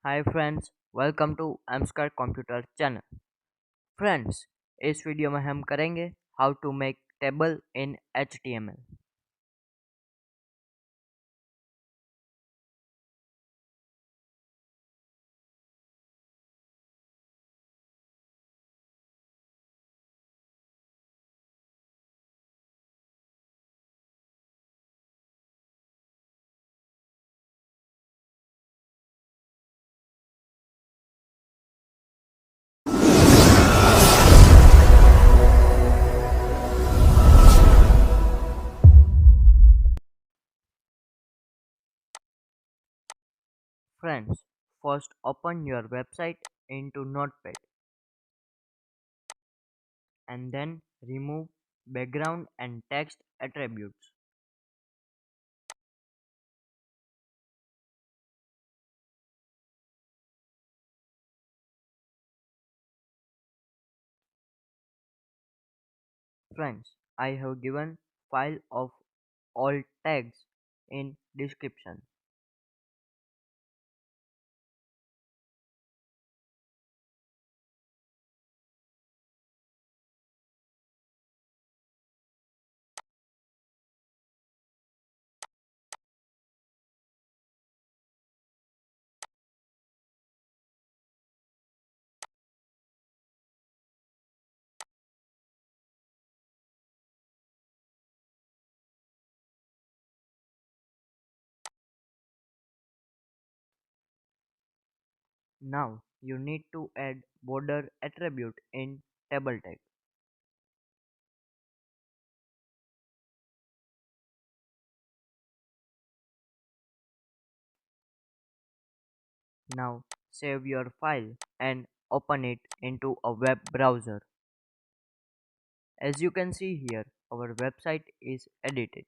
Hi friends, welcome to Msquare Computer channel. Friends, इस video में हम करेंगे how to make table in HTML. Friends, first open your website into Notepad and then remove background and text attributes. Friends, I have given file of all tags in description. Now you need to add border attribute in table tag. Now save your file and open it into a web browser. As you can see here, our website is edited.